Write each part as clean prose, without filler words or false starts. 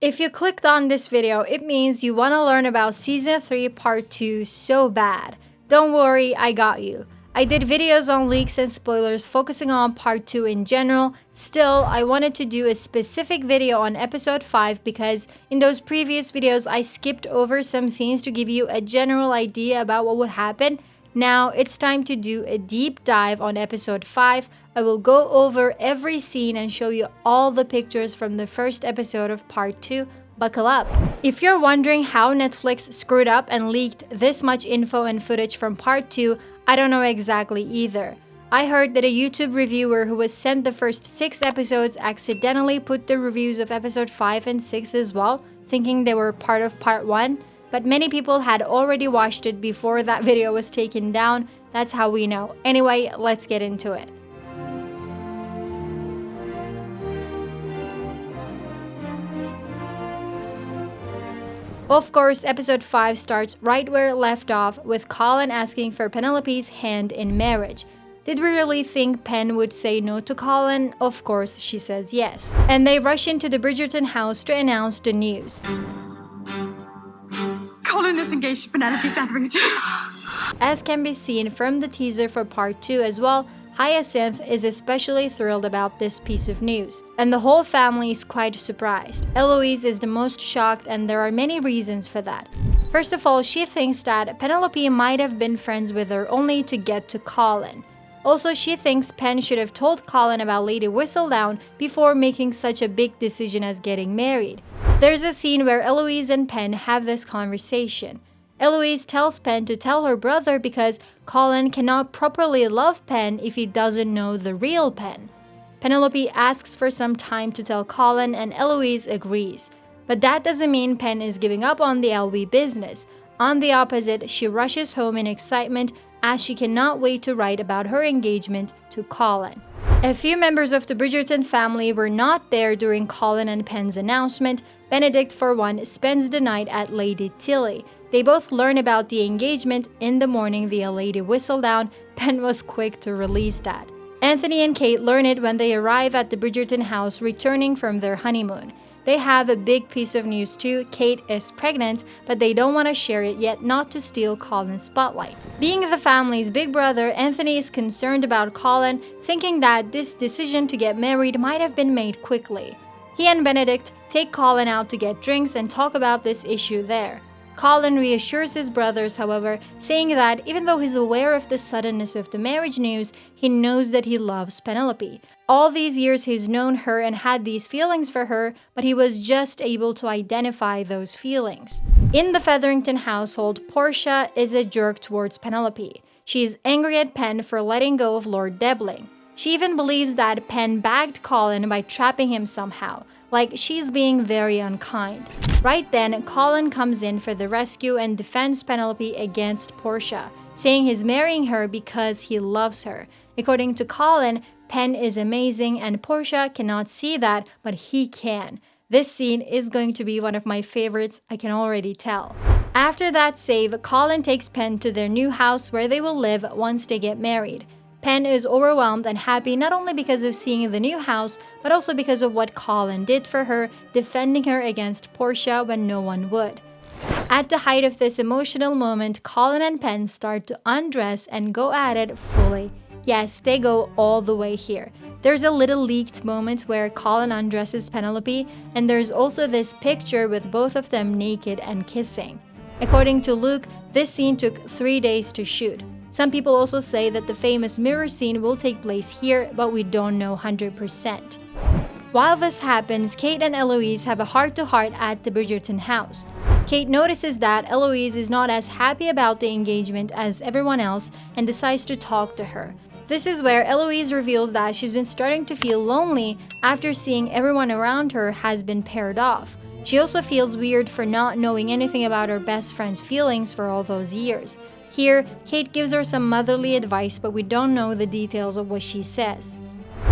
If you clicked on this video, it means you want to learn about Season 3 Part 2 so bad. Don't worry, I got you. I did videos on leaks and spoilers focusing on Part 2 in general. Still, I wanted to do a specific video on Episode 5 because in those previous videos I skipped over some scenes to give you a general idea about what would happen. Now, it's time to do a deep dive on Episode 5. I will go over every scene and show you all the pictures from the first episode of Part 2. Buckle up! If you're wondering how Netflix screwed up and leaked this much info and footage from Part 2, I don't know exactly either. I heard that a YouTube reviewer who was sent the first 6 episodes accidentally put the reviews of Episode 5 and 6 as well, thinking they were part of Part 1. But many people had already watched it before that video was taken down. That's how we know. Anyway, let's get into it. Of course, episode 5 starts right where it left off, with Colin asking for Penelope's hand in marriage. Did we really think Pen would say no to Colin? Of course, she says yes. And they rush into the Bridgerton house to announce the news. Colin is engaged to Penelope Featherington. As can be seen from the teaser for Part 2 as well, Hyacinth is especially thrilled about this piece of news, and the whole family is quite surprised. Eloise is the most shocked, and there are many reasons for that. First of all, she thinks that Penelope might have been friends with her only to get to Colin. Also, she thinks Pen should have told Colin about Lady Whistledown before making such a big decision as getting married. There's a scene where Eloise and Pen have this conversation. Eloise tells Pen to tell her brother because Colin cannot properly love Pen if he doesn't know the real Pen. Penelope asks for some time to tell Colin, and Eloise agrees. But that doesn't mean Pen is giving up on the LV business. On the opposite, she rushes home in excitement as she cannot wait to write about her engagement to Colin. A few members of the Bridgerton family were not there during Colin and Pen's announcement. Benedict, for one, spends the night at Lady Tilly. They both learn about the engagement in the morning via Lady Whistledown. Pen was quick to release that. Anthony and Kate learn it when they arrive at the Bridgerton house returning from their honeymoon. They have a big piece of news too. Kate is pregnant, but they don't want to share it yet, not to steal Colin's spotlight. Being the family's big brother, Anthony is concerned about Colin, thinking that this decision to get married might have been made quickly. He and Benedict take Colin out to get drinks and talk about this issue there. Colin reassures his brothers, however, saying that even though he's aware of the suddenness of the marriage news, he knows that he loves Penelope. All these years he's known her and had these feelings for her, but he was just able to identify those feelings. In the Featherington household, Portia is a jerk towards Penelope. She is angry at Pen for letting go of Lord Debling. She even believes that Pen bagged Colin by trapping him somehow, like she's being very unkind. Right then, Colin comes in for the rescue and defends Penelope against Portia, saying he's marrying her because he loves her. According to Colin, Pen is amazing and Portia cannot see that, but he can. This scene is going to be one of my favorites, I can already tell. After that save, Colin takes Pen to their new house where they will live once they get married. Pen is overwhelmed and happy not only because of seeing the new house, but also because of what Colin did for her, defending her against Portia when no one would. At the height of this emotional moment, Colin and Pen start to undress and go at it fully. Yes, they go all the way here. There's a little leaked moment where Colin undresses Penelope, and there's also this picture with both of them naked and kissing. According to Luke, this scene took 3 days to shoot. Some people also say that the famous mirror scene will take place here, but we don't know 100%. While this happens, Kate and Eloise have a heart-to-heart at the Bridgerton house. Kate notices that Eloise is not as happy about the engagement as everyone else and decides to talk to her. This is where Eloise reveals that she's been starting to feel lonely after seeing everyone around her has been paired off. She also feels weird for not knowing anything about her best friend's feelings for all those years. Here, Kate gives her some motherly advice, but we don't know the details of what she says.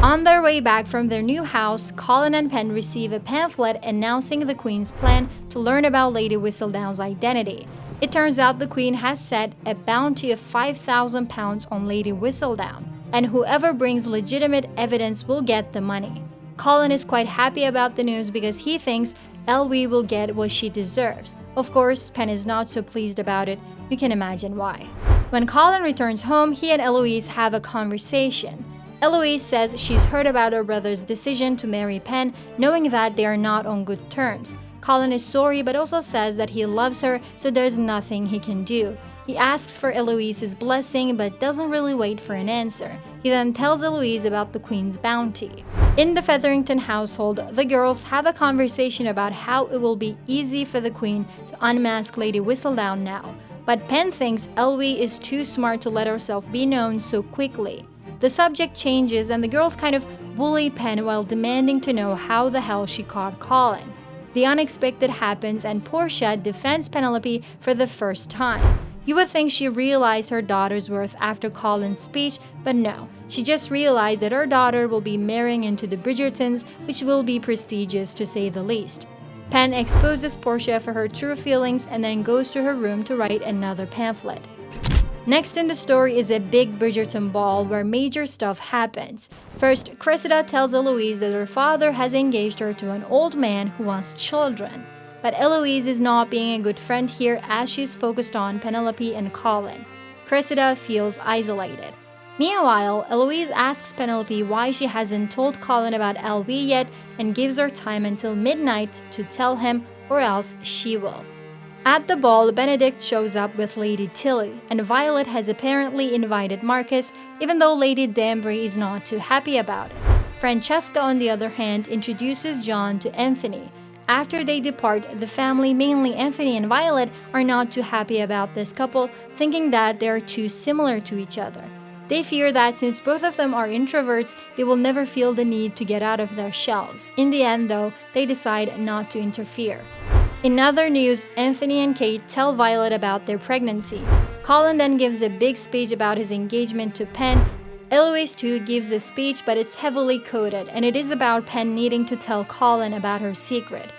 On their way back from their new house, Colin and Pen receive a pamphlet announcing the Queen's plan to learn about Lady Whistledown's identity. It turns out the Queen has set a bounty of £5,000 on Lady Whistledown, and whoever brings legitimate evidence will get the money. Colin is quite happy about the news because he thinks Elwie will get what she deserves. Of course, Penn is not so pleased about it. You can imagine why. When Colin returns home, he and Eloise have a conversation. Eloise says she's heard about her brother's decision to marry Penn, knowing that they are not on good terms. Colin is sorry but also says that he loves her, so there's nothing he can do. He asks for Eloise's blessing but doesn't really wait for an answer. He then tells Eloise about the Queen's bounty. In the Featherington household, the girls have a conversation about how it will be easy for the Queen to unmask Lady Whistledown now. But Penn thinks Elwie is too smart to let herself be known so quickly. The subject changes and the girls kind of bully Penn while demanding to know how the hell she caught Colin. The unexpected happens and Portia defends Penelope for the first time. You would think she realized her daughter's worth after Colin's speech, but no. She just realized that her daughter will be marrying into the Bridgertons, which will be prestigious to say the least. Penn exposes Portia for her true feelings and then goes to her room to write another pamphlet. Next in the story is a big Bridgerton ball where major stuff happens. First, Cressida tells Eloise that her father has engaged her to an old man who wants children. But Eloise is not being a good friend here as she's focused on Penelope and Colin. Cressida feels isolated. Meanwhile, Eloise asks Penelope why she hasn't told Colin about Elwie yet and gives her time until midnight to tell him, or else she will. At the ball, Benedict shows up with Lady Tilly, and Violet has apparently invited Marcus, even though Lady Danbury is not too happy about it. Francesca, on the other hand, introduces John to Anthony. After they depart, the family, mainly Anthony and Violet, are not too happy about this couple, thinking that they are too similar to each other. They fear that since both of them are introverts, they will never feel the need to get out of their shells. In the end, though, they decide not to interfere. In other news, Anthony and Kate tell Violet about their pregnancy. Colin then gives a big speech about his engagement to Penn. Eloise too gives a speech, but it's heavily coded, and it is about Penn needing to tell Colin about her secret.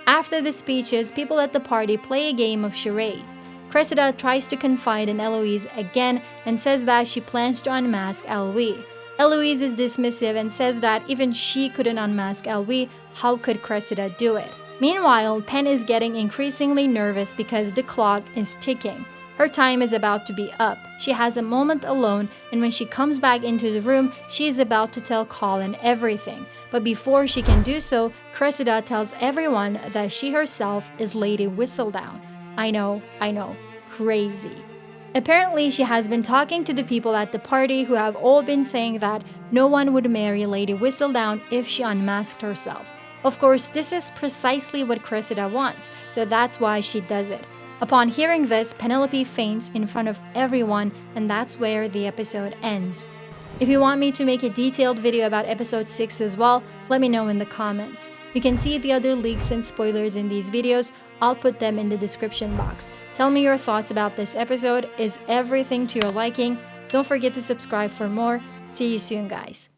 After the speeches, people at the party play a game of charades. Cressida tries to confide in Eloise again and says that she plans to unmask Elwie. Eloise is dismissive and says that even she couldn't unmask Elwie, how could Cressida do it? Meanwhile, Penn is getting increasingly nervous because the clock is ticking. Her time is about to be up. She has a moment alone, and when she comes back into the room, she is about to tell Colin everything. But before she can do so, Cressida tells everyone that she herself is Lady Whistledown. I know, crazy. Apparently, she has been talking to the people at the party who have all been saying that no one would marry Lady Whistledown if she unmasked herself. Of course, this is precisely what Cressida wants, so that's why she does it. Upon hearing this, Penelope faints in front of everyone, and that's where the episode ends. If you want me to make a detailed video about episode 6 as well, let me know in the comments. You can see the other leaks and spoilers in these videos. I'll put them in the description box. Tell me your thoughts about this episode. Is everything to your liking? Don't forget to subscribe for more. See you soon, guys.